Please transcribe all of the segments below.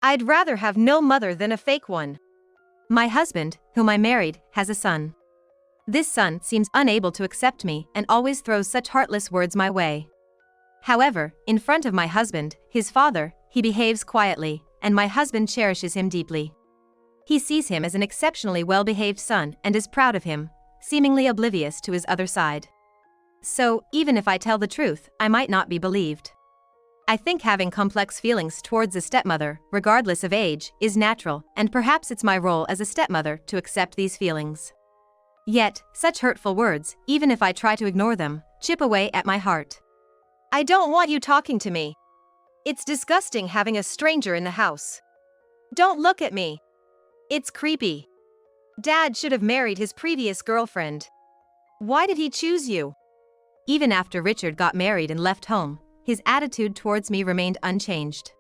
I'd rather have no mother than a fake one. My husband, whom I married, has a son. This son seems unable to accept me and always throws such heartless words my way. However, in front of my husband, his father, he behaves quietly, and my husband cherishes him deeply. He sees him as an exceptionally well-behaved son and is proud of him, seemingly oblivious to his other side. So, even if I tell the truth, I might not be believed. I think having complex feelings towards a stepmother, regardless of age, is natural, and perhaps it's my role as a stepmother to accept these feelings. Yet, such hurtful words, even if I try to ignore them, chip away at my heart. I don't want you talking to me. It's disgusting having a stranger in the house. Don't look at me. It's creepy. Dad should have married his previous girlfriend. Why did he choose you? Even after Richard got married and left home, his attitude towards me remained unchanged.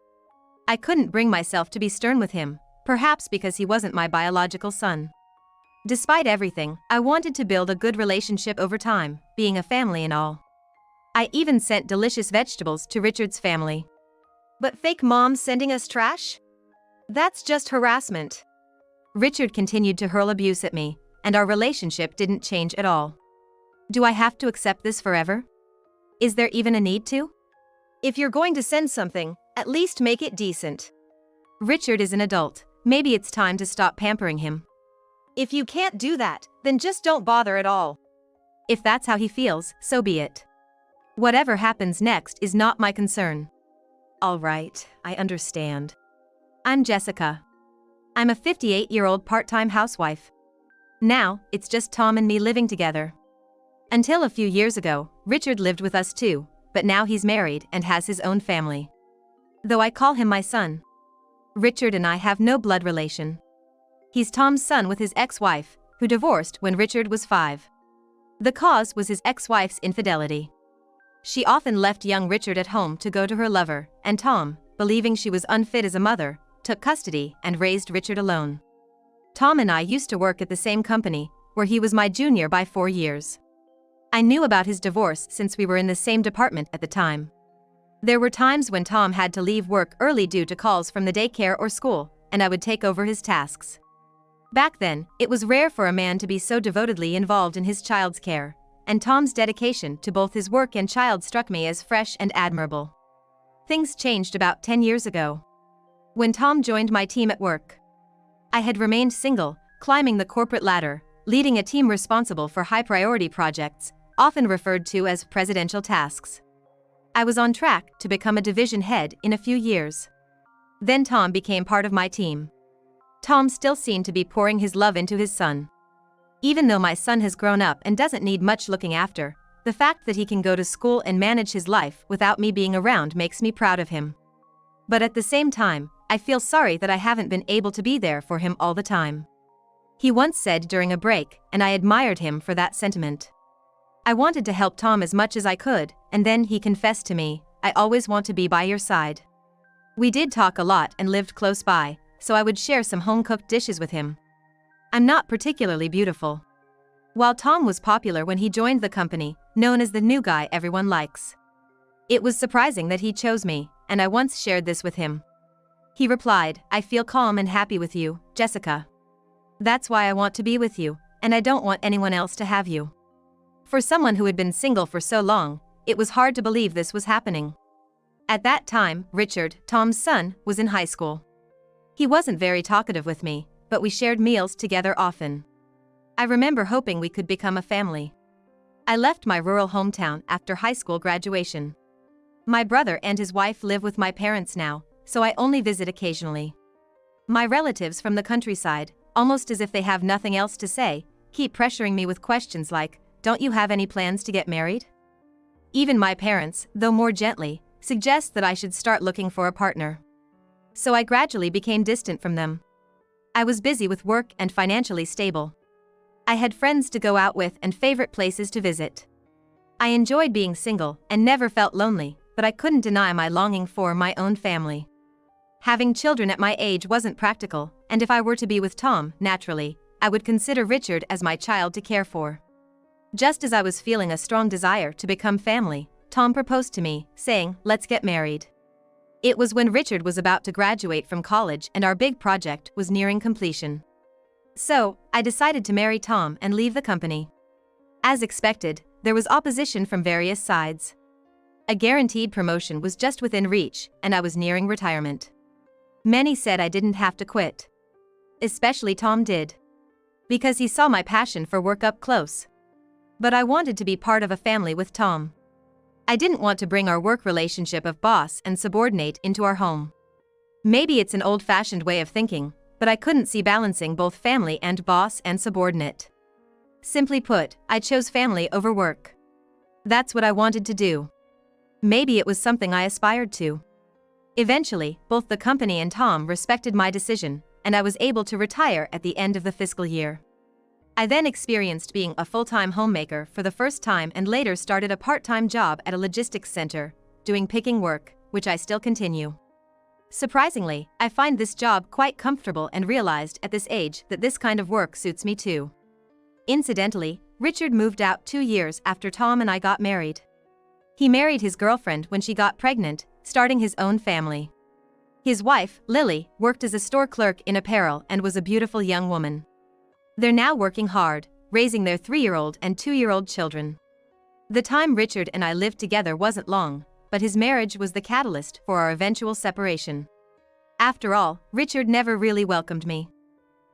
I couldn't bring myself to be stern with him, perhaps because he wasn't my biological son. Despite everything, I wanted to build a good relationship over time, being a family and all. I even sent delicious vegetables to Richard's family. But fake mom sending us trash? That's just harassment. Richard continued to hurl abuse at me, and our relationship didn't change at all. Do I have to accept this forever? Is there even a need to? If you're going to send something, at least make it decent. Richard is an adult, maybe it's time to stop pampering him. If you can't do that, then just don't bother at all. If that's how he feels, so be it. Whatever happens next is not my concern. All right, I understand. I'm Jessica. I'm a 58-year-old part-time housewife. Now, it's just Tom and me living together. Until a few years ago, Richard lived with us too, but now he's married and has his own family. Though I call him my son. Richard and I have no blood relation. He's Tom's son with his ex-wife, who divorced when Richard was 5. The cause was his ex-wife's infidelity. She often left young Richard at home to go to her lover, and Tom, believing she was unfit as a mother, took custody and raised Richard alone. Tom and I used to work at the same company, where he was my junior by 4 years. I knew about his divorce since we were in the same department at the time. There were times when Tom had to leave work early due to calls from the daycare or school, and I would take over his tasks. Back then, it was rare for a man to be so devotedly involved in his child's care, and Tom's dedication to both his work and child struck me as fresh and admirable. Things changed about 10 years ago. When Tom joined my team at work. I had remained single, climbing the corporate ladder, leading a team responsible for high-priority projects, often referred to as presidential tasks. I was on track to become a division head in a few years. Then Tom became part of my team. Tom still seemed to be pouring his love into his son. Even though my son has grown up and doesn't need much looking after, the fact that he can go to school and manage his life without me being around makes me proud of him. But at the same time, I feel sorry that I haven't been able to be there for him all the time. He once said during a break, and I admired him for that sentiment. I wanted to help Tom as much as I could, and then he confessed to me, "I always want to be by your side." We did talk a lot and lived close by, so I would share some home-cooked dishes with him. I'm not particularly beautiful. While Tom was popular when he joined the company, known as the new guy everyone likes. It was surprising that he chose me, and I once shared this with him. He replied, "I feel calm and happy with you, Jessica. That's why I want to be with you, and I don't want anyone else to have you." For someone who had been single for so long, it was hard to believe this was happening. At that time, Richard, Tom's son, was in high school. He wasn't very talkative with me, but we shared meals together often. I remember hoping we could become a family. I left my rural hometown after high school graduation. My brother and his wife live with my parents now, so I only visit occasionally. My relatives from the countryside, almost as if they have nothing else to say, keep pressuring me with questions like, "Don't you have any plans to get married?" Even my parents, though more gently, suggest that I should start looking for a partner. So I gradually became distant from them. I was busy with work and financially stable. I had friends to go out with and favorite places to visit. I enjoyed being single and never felt lonely, but I couldn't deny my longing for my own family. Having children at my age wasn't practical, and if I were to be with Tom, naturally, I would consider Richard as my child to care for. Just as I was feeling a strong desire to become family, Tom proposed to me, saying, "Let's get married." It was when Richard was about to graduate from college and our big project was nearing completion. So, I decided to marry Tom and leave the company. As expected, there was opposition from various sides. A guaranteed promotion was just within reach, and I was nearing retirement. Many said I didn't have to quit. Especially Tom did. Because he saw my passion for work up close. But I wanted to be part of a family with Tom. I didn't want to bring our work relationship of boss and subordinate into our home. Maybe it's an old-fashioned way of thinking, but I couldn't see balancing both family and boss and subordinate. Simply put, I chose family over work. That's what I wanted to do. Maybe it was something I aspired to. Eventually, both the company and Tom respected my decision, and I was able to retire at the end of the fiscal year. I then experienced being a full-time homemaker for the first time and later started a part-time job at a logistics center, doing picking work, which I still continue. Surprisingly, I find this job quite comfortable and realized at this age that this kind of work suits me too. Incidentally, Richard moved out 2 years after Tom and I got married. He married his girlfriend when she got pregnant, starting his own family. His wife, Lily, worked as a store clerk in apparel and was a beautiful young woman. They're now working hard, raising their 3-year-old and 2-year-old children. The time Richard and I lived together wasn't long, but his marriage was the catalyst for our eventual separation. After all, Richard never really welcomed me.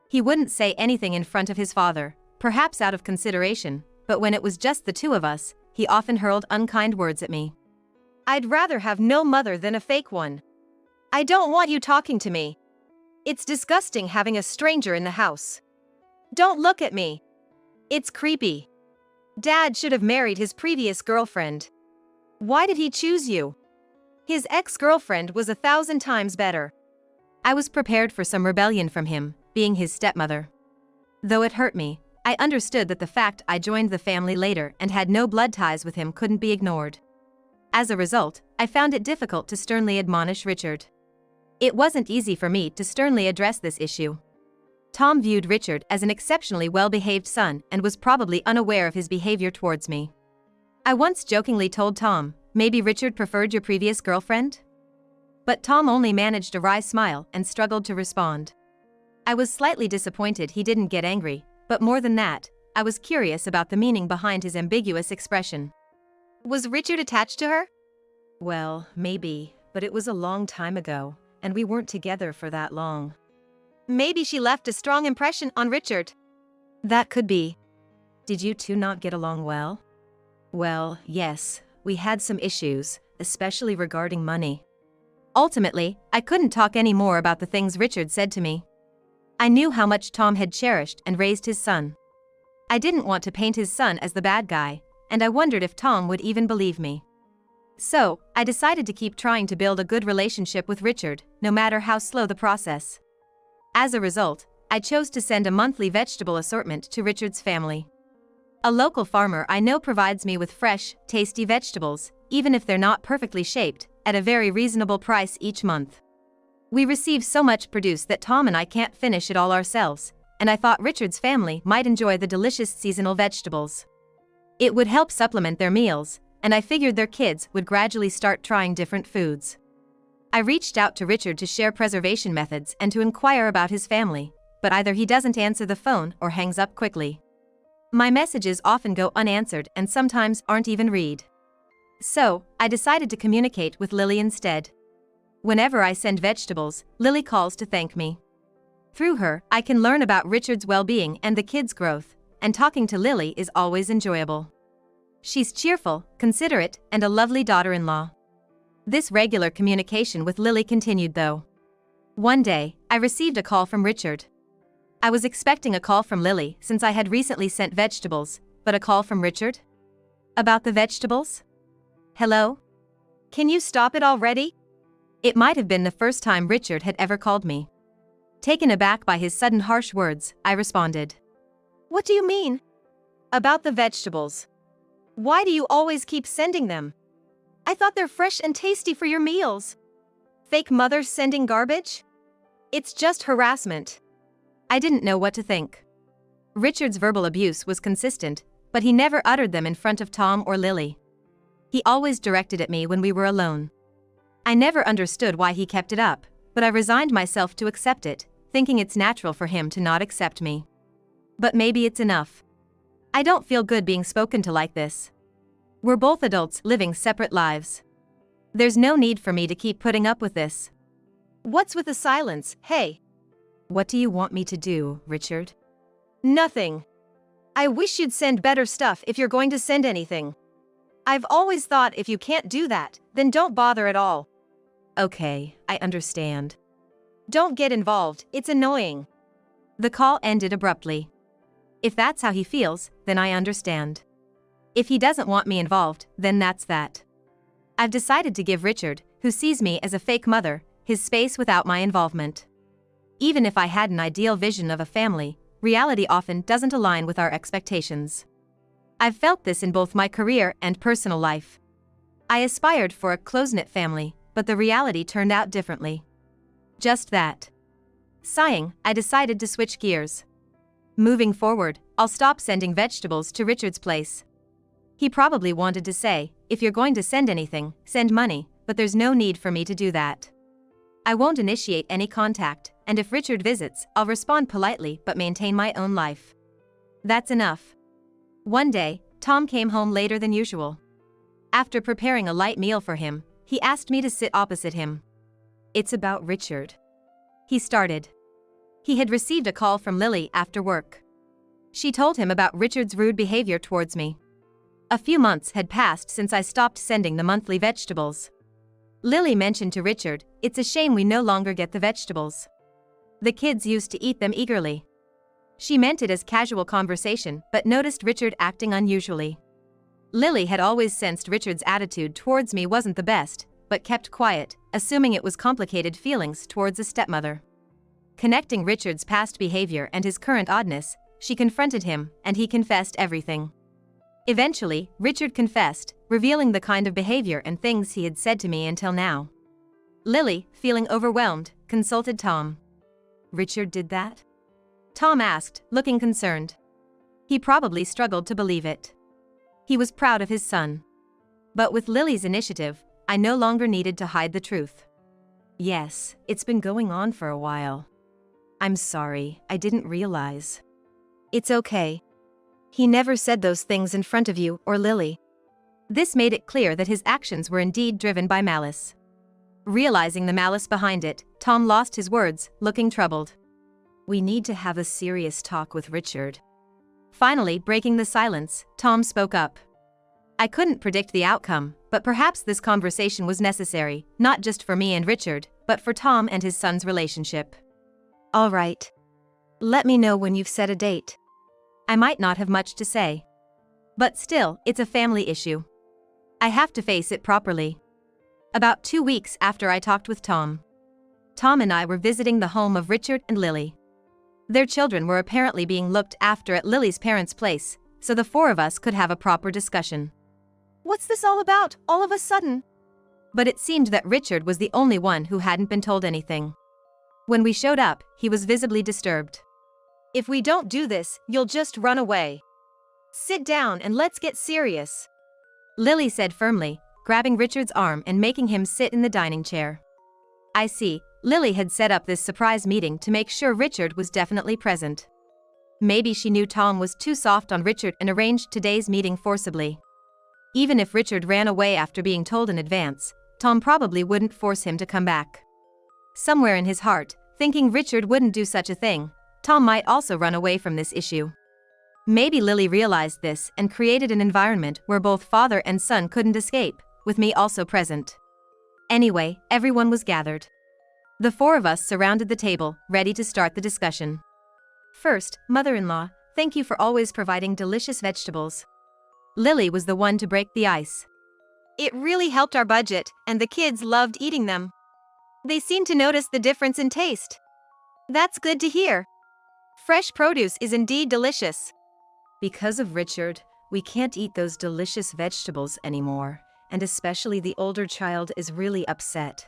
He wouldn't say anything in front of his father, perhaps out of consideration, but when it was just the two of us, he often hurled unkind words at me. "I'd rather have no mother than a fake one. I don't want you talking to me. It's disgusting having a stranger in the house. Don't look at me. It's creepy. Dad should have married his previous girlfriend. Why did he choose you? His ex-girlfriend was 1,000 times better." I was prepared for some rebellion from him, being his stepmother. Though it hurt me, I understood that the fact I joined the family later and had no blood ties with him couldn't be ignored. As a result, I found it difficult to sternly admonish Richard. It wasn't easy for me to sternly address this issue. Tom viewed Richard as an exceptionally well-behaved son and was probably unaware of his behavior towards me. I once jokingly told Tom, "Maybe Richard preferred your previous girlfriend?" But Tom only managed a wry smile and struggled to respond. I was slightly disappointed he didn't get angry, but more than that, I was curious about the meaning behind his ambiguous expression. Was Richard attached to her? Well, maybe, but it was a long time ago, and we weren't together for that long. Maybe she left a strong impression on Richard. That could be. Did you two not get along well? Well, yes, we had some issues, especially regarding money. Ultimately, I couldn't talk any more about the things Richard said to me. I knew how much Tom had cherished and raised his son. I didn't want to paint his son as the bad guy, and I wondered if Tom would even believe me. So, I decided to keep trying to build a good relationship with Richard, no matter how slow the process. As a result, I chose to send a monthly vegetable assortment to Richard's family. A local farmer I know provides me with fresh, tasty vegetables, even if they're not perfectly shaped, at a very reasonable price each month. We receive so much produce that Tom and I can't finish it all ourselves, and I thought Richard's family might enjoy the delicious seasonal vegetables. It would help supplement their meals, and I figured their kids would gradually start trying different foods. I reached out to Richard to share preservation methods and to inquire about his family, but either he doesn't answer the phone or hangs up quickly. My messages often go unanswered and sometimes aren't even read. So, I decided to communicate with Lily instead. Whenever I send vegetables, Lily calls to thank me. Through her, I can learn about Richard's well-being and the kids' growth, and talking to Lily is always enjoyable. She's cheerful, considerate, and a lovely daughter-in-law. This regular communication with Lily continued though. One day, I received a call from Richard. I was expecting a call from Lily since I had recently sent vegetables, but a call from Richard? About the vegetables? Hello? Can you stop it already? It might have been the first time Richard had ever called me. Taken aback by his sudden harsh words, I responded. What do you mean? About the vegetables. Why do you always keep sending them? I thought they're fresh and tasty for your meals. Fake mothers sending garbage? It's just harassment. I didn't know what to think. Richard's verbal abuse was consistent, but he never uttered them in front of Tom or Lily. He always directed at me when we were alone. I never understood why he kept it up, but I resigned myself to accept it, thinking it's natural for him to not accept me. But maybe it's enough. I don't feel good being spoken to like this. We're both adults living separate lives. There's no need for me to keep putting up with this. What's with the silence, hey? What do you want me to do, Richard? Nothing. I wish you'd send better stuff if you're going to send anything. I've always thought if you can't do that, then don't bother at all. Okay, I understand. Don't get involved, it's annoying. The call ended abruptly. If that's how he feels, then I understand. If he doesn't want me involved, then that's that. I've decided to give Richard, who sees me as a fake mother, his space without my involvement. Even if I had an ideal vision of a family, reality often doesn't align with our expectations. I've felt this in both my career and personal life. I aspired for a close-knit family, but the reality turned out differently. Just that. Sighing, I decided to switch gears. Moving forward, I'll stop sending vegetables to Richard's place. He probably wanted to say, if you're going to send anything, send money, but there's no need for me to do that. I won't initiate any contact, and if Richard visits, I'll respond politely but maintain my own life. That's enough. One day, Tom came home later than usual. After preparing a light meal for him, he asked me to sit opposite him. It's about Richard. He started. He had received a call from Lily after work. She told him about Richard's rude behavior towards me. A few months had passed since I stopped sending the monthly vegetables. Lily mentioned to Richard, it's a shame we no longer get the vegetables. The kids used to eat them eagerly. She meant it as casual conversation but noticed Richard acting unusually. Lily had always sensed Richard's attitude towards me wasn't the best, but kept quiet, assuming it was complicated feelings towards a stepmother. Connecting Richard's past behavior and his current oddness, she confronted him, and he confessed everything. Eventually, Richard confessed, revealing the kind of behavior and things he had said to me until now. Lily, feeling overwhelmed, consulted Tom. Richard did that? Tom asked, looking concerned. He probably struggled to believe it. He was proud of his son. But with Lily's initiative, I no longer needed to hide the truth. Yes, it's been going on for a while. I'm sorry, I didn't realize. It's okay. He never said those things in front of you or Lily. This made it clear that his actions were indeed driven by malice. Realizing the malice behind it, Tom lost his words, looking troubled. We need to have a serious talk with Richard. Finally, breaking the silence, Tom spoke up. I couldn't predict the outcome, but perhaps this conversation was necessary, not just for me and Richard, but for Tom and his son's relationship. All right. Let me know when you've set a date. I might not have much to say. But still, it's a family issue. I have to face it properly. About 2 weeks after I talked with Tom, Tom and I were visiting the home of Richard and Lily. Their children were apparently being looked after at Lily's parents' place, so the four of us could have a proper discussion. What's this all about, all of a sudden? But it seemed that Richard was the only one who hadn't been told anything. When we showed up, he was visibly disturbed. If we don't do this, you'll just run away. Sit down and let's get serious, Lily said firmly, grabbing Richard's arm and making him sit in the dining chair. I see, Lily had set up this surprise meeting to make sure Richard was definitely present. Maybe she knew Tom was too soft on Richard and arranged today's meeting forcibly. Even if Richard ran away after being told in advance, Tom probably wouldn't force him to come back. Somewhere in his heart, thinking Richard wouldn't do such a thing, Tom might also run away from this issue. Maybe Lily realized this and created an environment where both father and son couldn't escape, with me also present. Anyway, everyone was gathered. The four of us surrounded the table, ready to start the discussion. First, mother-in-law, thank you for always providing delicious vegetables. Lily was the one to break the ice. It really helped our budget, and the kids loved eating them. They seemed to notice the difference in taste. That's good to hear. Fresh produce is indeed delicious. Because of Richard, we can't eat those delicious vegetables anymore, and especially the older child is really upset.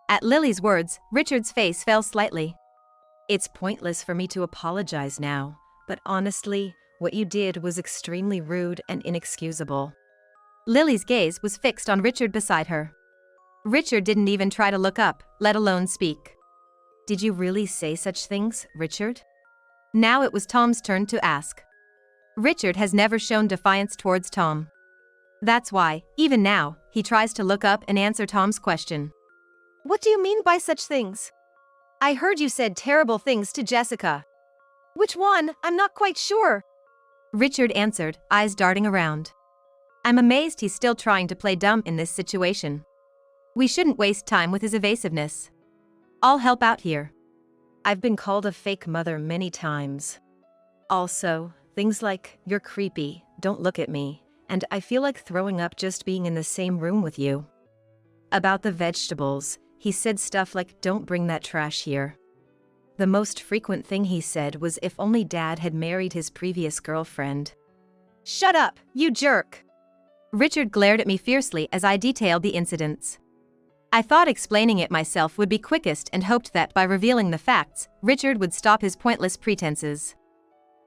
At Lily's words, Richard's face fell slightly. It's pointless for me to apologize now, but honestly, what you did was extremely rude and inexcusable. Lily's gaze was fixed on Richard beside her. Richard didn't even try to look up, let alone speak. Did you really say such things, Richard? Now it was Tom's turn to ask. Richard has never shown defiance towards Tom. That's why, even now, he tries to look up and answer Tom's question. What do you mean by such things? I heard you said terrible things to Jessica. Which one? I'm not quite sure. Richard answered, eyes darting around. I'm amazed he's still trying to play dumb in this situation. We shouldn't waste time with his evasiveness. I'll help out here. I've been called a fake mother many times. Also, things like, you're creepy, don't look at me, and I feel like throwing up just being in the same room with you. About the vegetables, he said stuff like, don't bring that trash here. The most frequent thing he said was if only Dad had married his previous girlfriend. Shut up, you jerk! Richard glared at me fiercely as I detailed the incidents. I thought explaining it myself would be quickest and hoped that by revealing the facts, Richard would stop his pointless pretenses.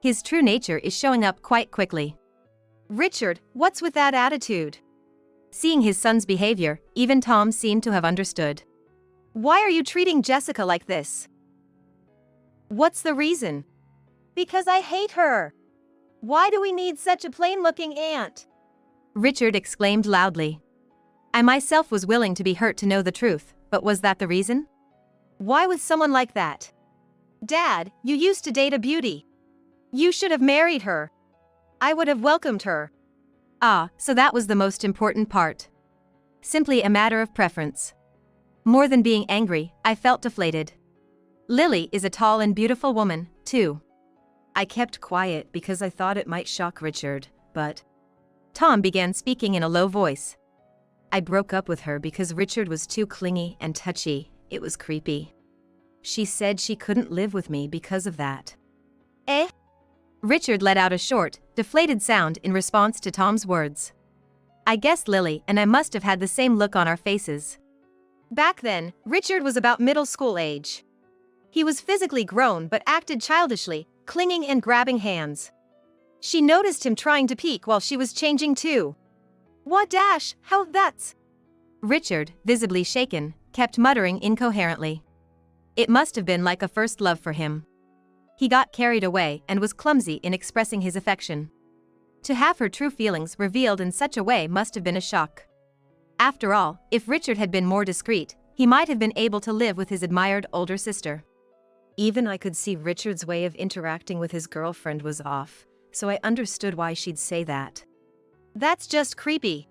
His true nature is showing up quite quickly. Richard, what's with that attitude? Seeing his son's behavior, even Tom seemed to have understood. Why are you treating Jessica like this? What's the reason? Because I hate her. Why do we need such a plain-looking aunt? Richard exclaimed loudly. I myself was willing to be hurt to know the truth, but was that the reason? Why with someone like that? Dad, you used to date a beauty. You should have married her. I would have welcomed her. Ah, so that was the most important part. Simply a matter of preference. More than being angry, I felt deflated. Lily is a tall and beautiful woman, too. I kept quiet because I thought it might shock Richard, but... Tom began speaking in a low voice. I broke up with her because Richard was too clingy and touchy. It was creepy. She said she couldn't live with me because of that. Eh? Richard let out a short, deflated sound in response to Tom's words. I guess Lily and I must have had the same look on our faces. Back then, Richard was about middle school age. He was physically grown but acted childishly, clinging and grabbing hands. She noticed him trying to peek while she was changing too. What dash, how that's... Richard, visibly shaken, kept muttering incoherently. It must have been like a first love for him. He got carried away and was clumsy in expressing his affection. To have her true feelings revealed in such a way must have been a shock. After all, if Richard had been more discreet, he might have been able to live with his admired older sister. Even I could see Richard's way of interacting with his girlfriend was off, so I understood why she'd say that. That's just creepy.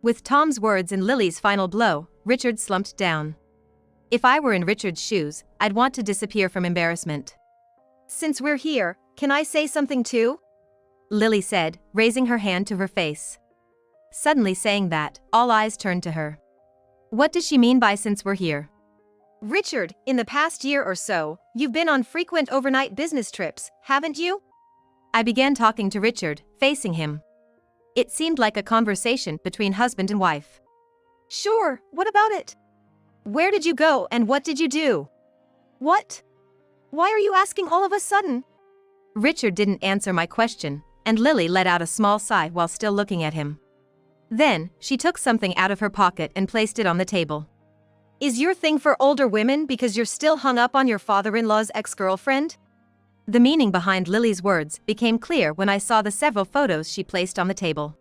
With Tom's words and Lily's final blow, Richard slumped down. If I were in Richard's shoes, I'd want to disappear from embarrassment. Since we're here, can I say something too? Lily said, raising her hand to her face. Suddenly saying that, all eyes turned to her. What does she mean by since we're here? Richard, in the past year or so, you've been on frequent overnight business trips, haven't you? I began talking to Richard, facing him. It seemed like a conversation between husband and wife. Sure, what about it? Where did you go and what did you do? What? Why are you asking all of a sudden? Richard didn't answer my question, and Lily let out a small sigh while still looking at him. Then, she took something out of her pocket and placed it on the table. Is your thing for older women because you're still hung up on your father-in-law's ex-girlfriend? The meaning behind Lily's words became clear when I saw the several photos she placed on the table.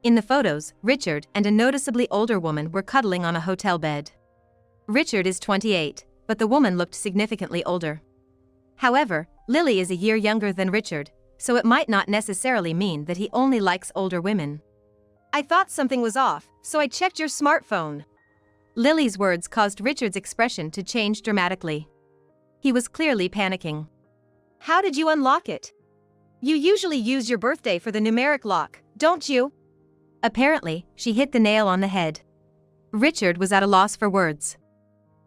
In the photos, Richard and a noticeably older woman were cuddling on a hotel bed. Richard is 28, but the woman looked significantly older. However, Lily is a year younger than Richard, so it might not necessarily mean that he only likes older women. I thought something was off, so I checked your smartphone. Lily's words caused Richard's expression to change dramatically. He was clearly panicking. How did you unlock it? You usually use your birthday for the numeric lock, don't you? Apparently, she hit the nail on the head. Richard was at a loss for words.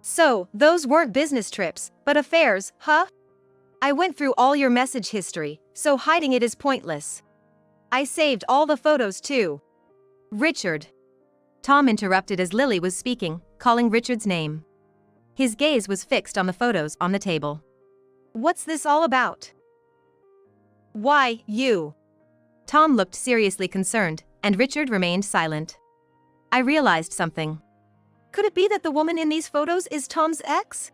So, those weren't business trips, but affairs, huh? I went through all your message history, so hiding it is pointless. I saved all the photos too. Richard. Tom interrupted as Lily was speaking, calling Richard's name. His gaze was fixed on the photos on the table. What's this all about? Why, you? Tom looked seriously concerned, and Richard remained silent. I realized something. Could it be that the woman in these photos is Tom's ex?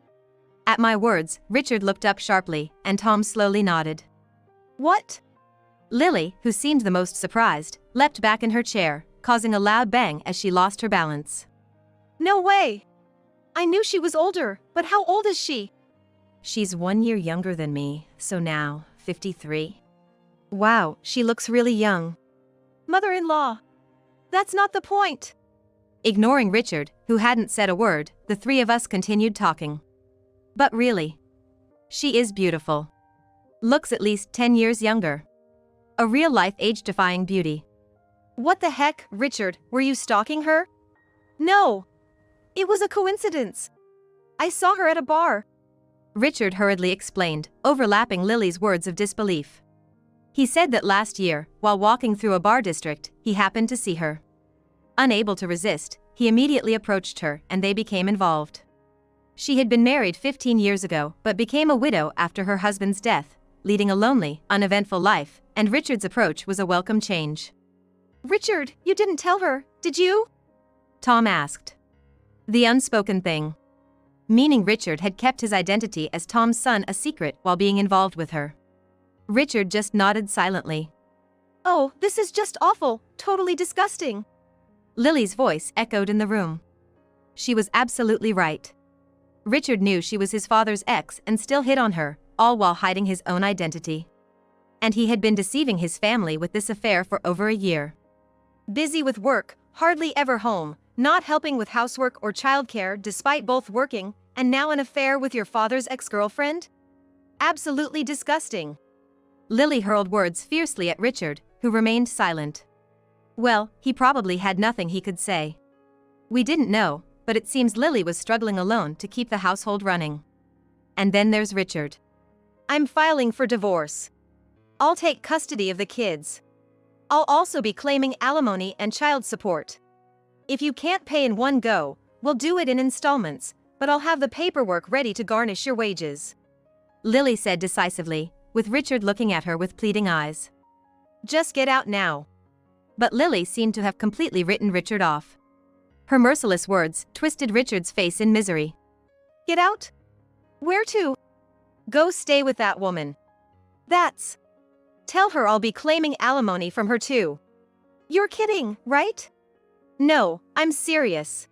At my words, Richard looked up sharply, and Tom slowly nodded. What? Lily, who seemed the most surprised, leapt back in her chair, causing a loud bang as she lost her balance. No way! I knew she was older, but how old is she? She's 1 year younger than me, so now, 53. Wow, she looks really young. Mother-in-law. That's not the point. Ignoring Richard, who hadn't said a word, the three of us continued talking. But really, she is beautiful. Looks at least 10 years younger. A real-life age-defying beauty. What the heck, Richard, were you stalking her? No. It was a coincidence. I saw her at a bar. Richard hurriedly explained, overlapping Lily's words of disbelief. He said that last year, while walking through a bar district, he happened to see her. Unable to resist, he immediately approached her and they became involved. She had been married 15 years ago but became a widow after her husband's death, leading a lonely, uneventful life, and Richard's approach was a welcome change. Richard, you didn't tell her, did you? Tom asked. The unspoken thing. Meaning Richard had kept his identity as Tom's son a secret while being involved with her. Richard just nodded silently. Oh, this is just awful, totally disgusting. Lily's voice echoed in the room. She was absolutely right. Richard knew she was his father's ex and still hit on her, all while hiding his own identity. And he had been deceiving his family with this affair for over a year. Busy with work, hardly ever home, not helping with housework or childcare despite both working, and now an affair with your father's ex-girlfriend? Absolutely disgusting. Lily hurled words fiercely at Richard, who remained silent. Well, he probably had nothing he could say. We didn't know, but it seems Lily was struggling alone to keep the household running. And then there's Richard. I'm filing for divorce. I'll take custody of the kids. I'll also be claiming alimony and child support. If you can't pay in one go, we'll do it in installments, but I'll have the paperwork ready to garnish your wages. Lily said decisively, with Richard looking at her with pleading eyes. Just get out now. But Lily seemed to have completely written Richard off. Her merciless words twisted Richard's face in misery. Get out? Where to? Go stay with that woman. That's... Tell her I'll be claiming alimony from her too. You're kidding, right? No, I'm serious.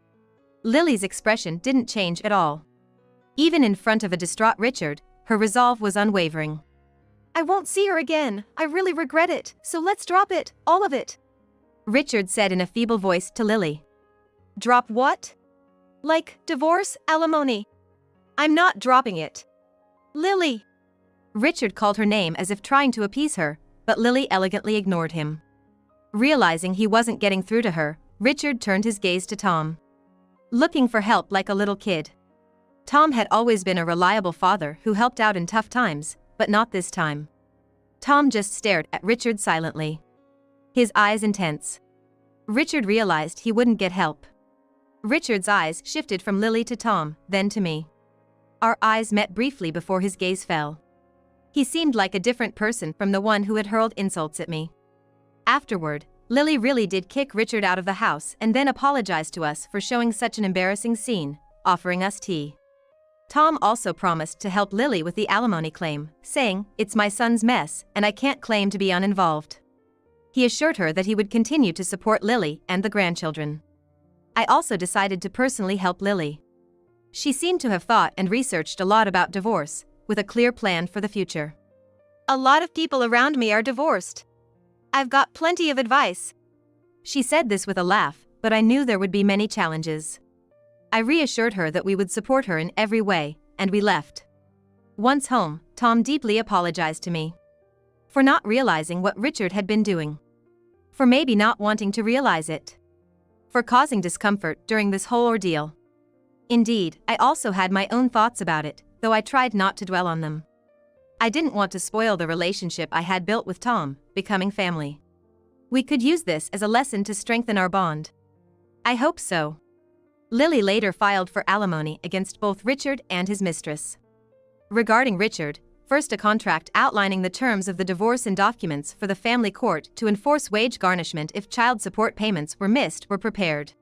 Lily's expression didn't change at all. Even in front of a distraught Richard, her resolve was unwavering. I won't see her again, I really regret it, so let's drop it, all of it. Richard said in a feeble voice to Lily. Drop what? Like, divorce, alimony. I'm not dropping it. Lily. Richard called her name as if trying to appease her, but Lily elegantly ignored him. Realizing he wasn't getting through to her, Richard turned his gaze to Tom. Looking for help like a little kid. Tom had always been a reliable father who helped out in tough times, but not this time. Tom just stared at Richard silently. His eyes intense. Richard realized he wouldn't get help. Richard's eyes shifted from Lily to Tom, then to me. Our eyes met briefly before his gaze fell. He seemed like a different person from the one who had hurled insults at me. Afterward, Lily really did kick Richard out of the house and then apologized to us for showing such an embarrassing scene, offering us tea. Tom also promised to help Lily with the alimony claim, saying, "It's my son's mess, and I can't claim to be uninvolved." He assured her that he would continue to support Lily and the grandchildren. I also decided to personally help Lily. She seemed to have thought and researched a lot about divorce, with a clear plan for the future. A lot of people around me are divorced. I've got plenty of advice. She said this with a laugh, but I knew there would be many challenges. I reassured her that we would support her in every way, and we left. Once home, Tom deeply apologized to me. For not realizing what Richard had been doing. For maybe not wanting to realize it. For causing discomfort during this whole ordeal. Indeed, I also had my own thoughts about it, though I tried not to dwell on them. I didn't want to spoil the relationship I had built with Tom, becoming family. We could use this as a lesson to strengthen our bond. I hope so. Lily later filed for alimony against both Richard and his mistress. Regarding Richard, first a contract outlining the terms of the divorce and documents for the family court to enforce wage garnishment if child support payments were missed were prepared.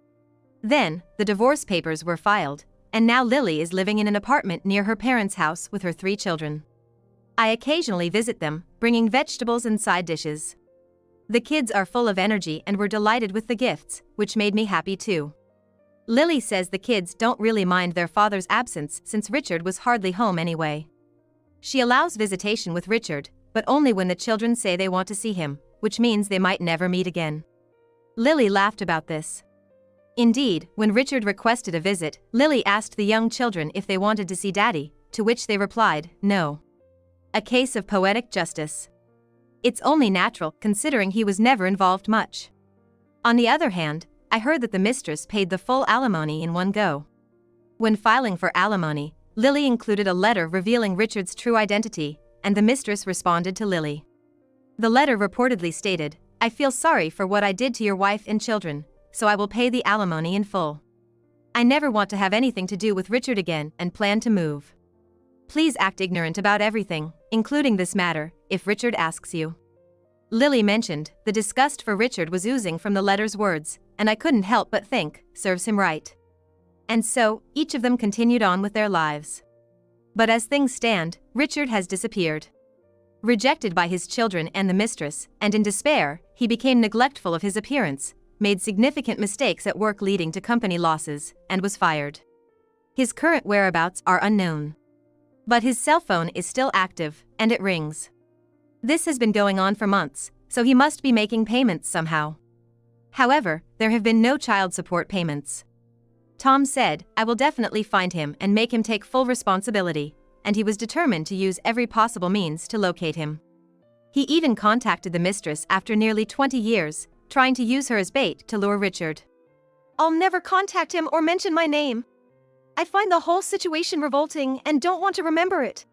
Then, the divorce papers were filed, and now Lily is living in an apartment near her parents' house with her 3 children. I occasionally visit them, bringing vegetables and side dishes. The kids are full of energy and were delighted with the gifts, which made me happy too. Lily says the kids don't really mind their father's absence since Richard was hardly home anyway. She allows visitation with Richard, but only when the children say they want to see him, which means they might never meet again. Lily laughed about this. Indeed, when Richard requested a visit, Lily asked the young children if they wanted to see Daddy, to which they replied, no. A case of poetic justice. It's only natural, considering he was never involved much. On the other hand, I heard that the mistress paid the full alimony in one go. When filing for alimony, Lily included a letter revealing Richard's true identity, and the mistress responded to Lily. The letter reportedly stated, I feel sorry for what I did to your wife and children, so I will pay the alimony in full. I never want to have anything to do with Richard again and plan to move. Please act ignorant about everything, including this matter, if Richard asks you. Lily mentioned, the disgust for Richard was oozing from the letter's words, and I couldn't help but think, serves him right. And so, each of them continued on with their lives. But as things stand, Richard has disappeared. Rejected by his children and the mistress, and in despair, he became neglectful of his appearance, made significant mistakes at work leading to company losses, and was fired. His current whereabouts are unknown. But his cell phone is still active, and it rings. This has been going on for months, so he must be making payments somehow. However, there have been no child support payments. Tom said, I will definitely find him and make him take full responsibility, and he was determined to use every possible means to locate him. He even contacted the mistress after nearly 20 years, trying to use her as bait to lure Richard. I'll never contact him or mention my name. I find the whole situation revolting and don't want to remember it.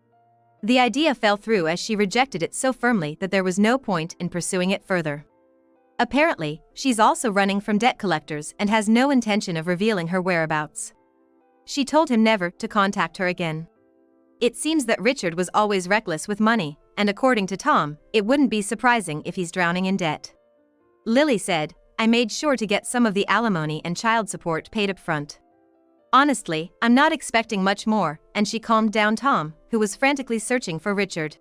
The idea fell through as she rejected it so firmly that there was no point in pursuing it further. Apparently, she's also running from debt collectors and has no intention of revealing her whereabouts. She told him never to contact her again. It seems that Richard was always reckless with money, and according to Tom, it wouldn't be surprising if he's drowning in debt. Lily said, I made sure to get some of the alimony and child support paid up front. Honestly, I'm not expecting much more, and she calmed down Tom, who was frantically searching for Richard.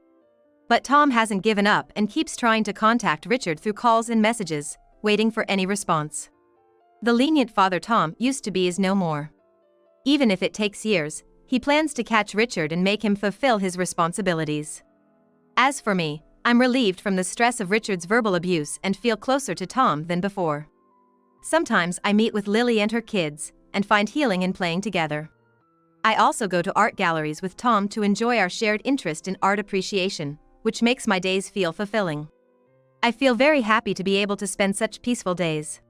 But Tom hasn't given up and keeps trying to contact Richard through calls and messages, waiting for any response. The lenient father Tom used to be is no more. Even if it takes years, he plans to catch Richard and make him fulfill his responsibilities. As for me, I'm relieved from the stress of Richard's verbal abuse and feel closer to Tom than before. Sometimes I meet with Lily and her kids, and find healing in playing together. I also go to art galleries with Tom to enjoy our shared interest in art appreciation, which makes my days feel fulfilling. I feel very happy to be able to spend such peaceful days.